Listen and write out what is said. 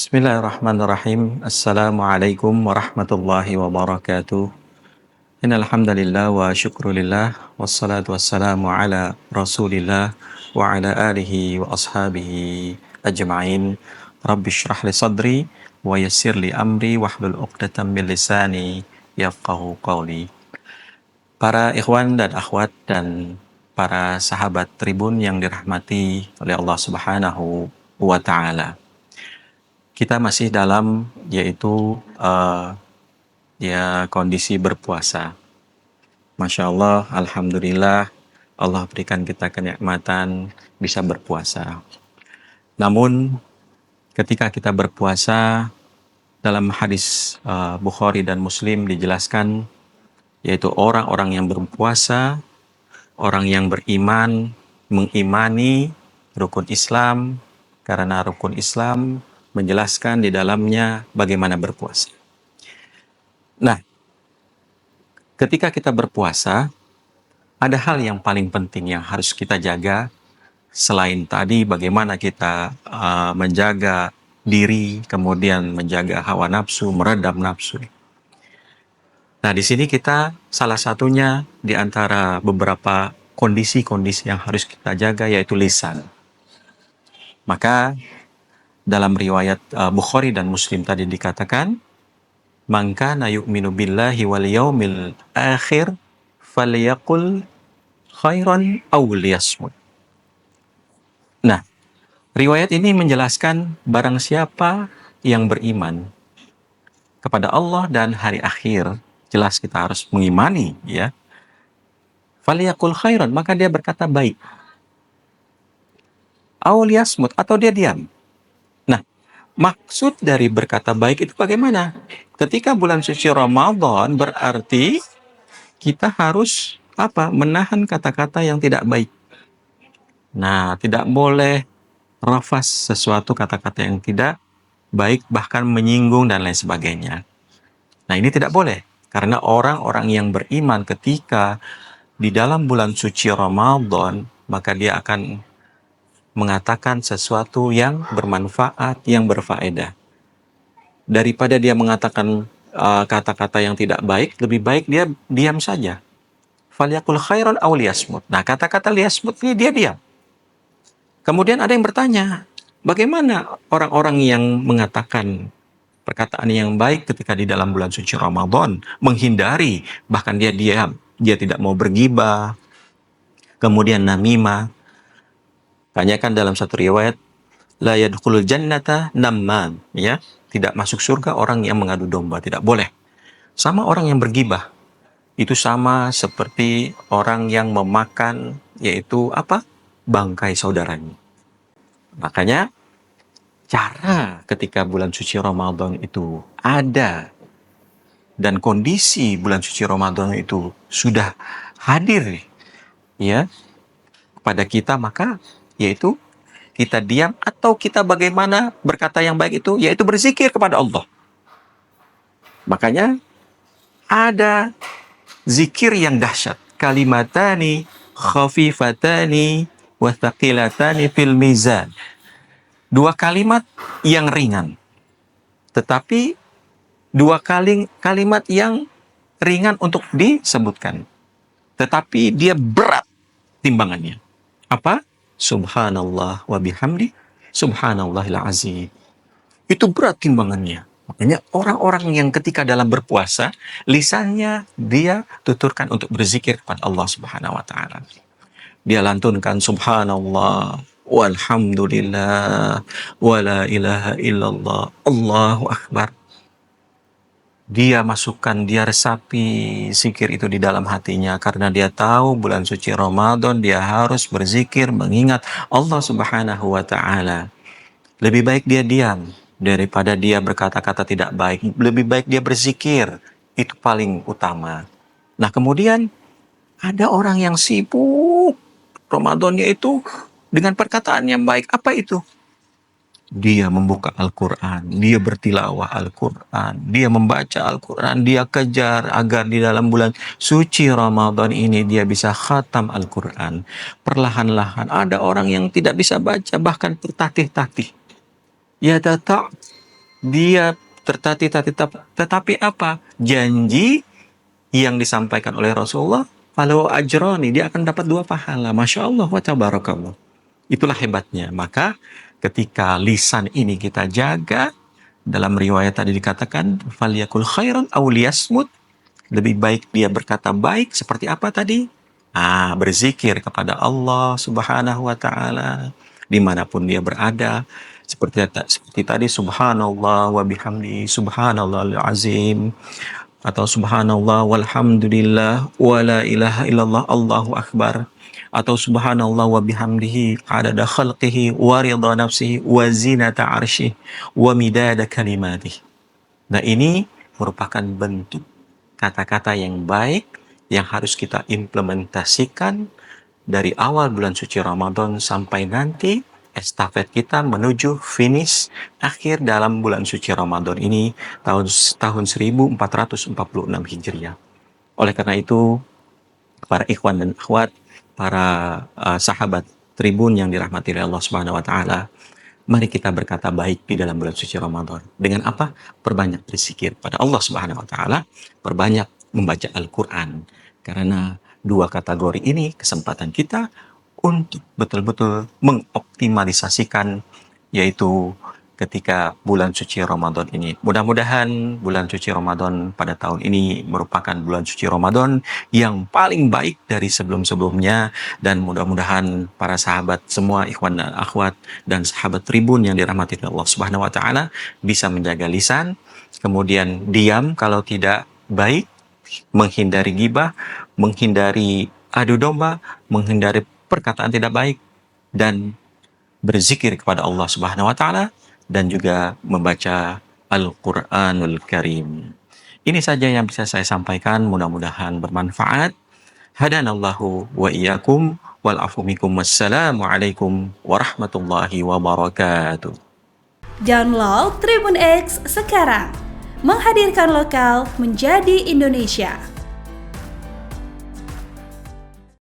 Bismillahirrahmanirrahim. Assalamualaikum warahmatullahi wabarakatuh. Innal hamdalillah wa syukrulillah wassalatu wassalamu ala Rasulillah wa ala alihi wa ashabihi ajma'in. Rabbi shrah li sadri wa yassir li amri wahlul 'uqdatam min lisani yafqahu qawli. Para ikhwan dan akhwat dan para sahabat Tribun yang dirahmati oleh Allah Subhanahu wa taala. Kita masih dalam yaitu kondisi berpuasa. Masya Allah, Alhamdulillah, Allah berikan kita kenikmatan bisa berpuasa. Namun ketika kita berpuasa, dalam hadis Bukhari dan Muslim dijelaskan, yaitu orang-orang yang berpuasa, orang yang beriman, mengimani rukun Islam, karena rukun Islam menjelaskan di dalamnya bagaimana berpuasa. Nah, ketika kita berpuasa, ada hal yang paling penting yang harus kita jaga. Selain tadi bagaimana kita menjaga diri, kemudian menjaga hawa nafsu, meredam nafsu. Nah, di sini kita salah satunya di antara beberapa kondisi-kondisi yang harus kita jaga yaitu lisan. Maka dalam riwayat Bukhari dan Muslim tadi dikatakan, "Man kana yu'minu billahi wal yaumil akhir falyaqul khairan aw liyasmut." Nah, riwayat ini menjelaskan barang siapa yang beriman kepada Allah dan hari akhir, jelas kita harus mengimani ya. Falyaqul khairan, maka dia berkata baik. Aw liyasmut, atau dia diam. Maksud dari berkata baik itu bagaimana? Ketika bulan suci Ramadan berarti kita harus menahan kata-kata yang tidak baik. Nah, tidak boleh rafas sesuatu kata-kata yang tidak baik, bahkan menyinggung dan lain sebagainya. Nah, ini tidak boleh. Karena orang-orang yang beriman ketika di dalam bulan suci Ramadan, maka dia akan mengatakan sesuatu yang bermanfaat, yang berfaedah. Daripada dia mengatakan kata-kata yang tidak baik, lebih baik dia diam saja. Falyaqul khairan aw liyasmut. Nah, kata-kata liyasmut ini dia diam. Kemudian ada yang bertanya, bagaimana orang-orang yang mengatakan perkataan yang baik ketika di dalam bulan suci Ramadan, menghindari, bahkan dia diam, dia tidak mau bergibah, kemudian namimah. Tanyakan dalam satu riwayat, la yadkhulul jannata namman, ya, tidak masuk surga orang yang mengadu domba, tidak boleh. Sama orang yang bergibah, itu sama seperti orang yang memakan, yaitu bangkai saudaranya. Makanya cara ketika bulan suci Ramadan itu ada dan kondisi bulan suci Ramadan itu sudah hadir ya pada kita, maka yaitu kita diam atau kita bagaimana berkata yang baik itu, yaitu berzikir kepada Allah. Makanya ada zikir yang dahsyat. Kalimatani khafifatani wa thaqilatani fil mizan. Dua kalimat yang ringan. Tetapi dua kalimat yang ringan untuk disebutkan. Tetapi dia berat timbangannya. Apa? Subhanallah wa bihamdi subhanallahil azim. Itu berat timbangannya. Makanya orang-orang yang ketika dalam berpuasa, lisannya dia tuturkan untuk berzikir kepada Allah Subhanahu wa taala. Dia lantunkan subhanallah walhamdulillah wala ilaha illallah Allahu akbar. Dia masukkan, dia resapi zikir itu di dalam hatinya karena dia tahu bulan suci Ramadan dia harus berzikir mengingat Allah Subhanahu wa taala. Lebih baik dia diam daripada dia berkata-kata tidak baik. Lebih baik dia berzikir. Itu paling utama. Nah, kemudian ada orang yang sibuk Ramadannya itu dengan perkataan yang baik. Apa itu? Dia membuka Al-Quran, dia bertilawah Al-Quran, dia membaca Al-Quran, dia kejar agar di dalam bulan suci Ramadan ini dia bisa khatam Al-Quran. Perlahan-lahan ada orang yang tidak bisa baca, bahkan tertatih-tatih. Ya tata, dia tertatih-tatih, tetapi apa? Janji yang disampaikan oleh Rasulullah, falahu ajroni, dia akan dapat 2 pahala. Masya Allah wa tabarakallah. Itulah hebatnya. Maka ketika lisan ini kita jaga, dalam riwayat tadi dikatakan, falyakul khairan aw liyasmut, lebih baik dia berkata baik, seperti apa tadi? Berzikir kepada Allah Subhanahu wa taala dimanapun dia berada. Seperti tadi, subhanallah wa bihamdi subhanallahil azim, atau subhanallah walhamdulillah wa la ilaha illallah Allahu akbar, atau subhanallah wa bihamdihi adada khalqihi wa ridha nafsihi wa zinata arsyih wa midada kalimatih. Nah, ini merupakan bentuk kata-kata yang baik yang harus kita implementasikan dari awal bulan suci Ramadan sampai nanti estafet kita menuju finish akhir dalam bulan suci Ramadan ini, tahun 1446 Hijriah. Oleh karena itu, para ikhwan dan akhwat, para sahabat Tribun yang dirahmati oleh Allah Subhanahu wa taala, mari kita berkata baik di dalam bulan suci Ramadan. Dengan apa? Perbanyak berzikir pada Allah Subhanahu wa taala, perbanyak membaca Al-Qur'an. Karena 2 kategori ini kesempatan kita untuk betul-betul mengoptimalisasikan, yaitu ketika bulan suci Ramadan ini. Mudah-mudahan bulan suci Ramadan pada tahun ini merupakan bulan suci Ramadan yang paling baik dari sebelum-sebelumnya, dan mudah-mudahan para sahabat semua, ikhwan dan akhwat dan sahabat Tribun yang dirahmati Allah Subhanahu wa taala, bisa menjaga lisan, kemudian diam kalau tidak baik, menghindari ghibah, menghindari adu domba, menghindari perkataan tidak baik, dan berzikir kepada Allah Subhanahu wa taala, dan juga membaca Al-Qur'anul Karim. Ini saja yang bisa saya sampaikan, mudah-mudahan bermanfaat. Hadanallahu wa iyyakum wal afu minkum. Wassalamualaikum warahmatullahi wabarakatuh. Download Tribun X sekarang. Menghadirkan lokal menjadi Indonesia.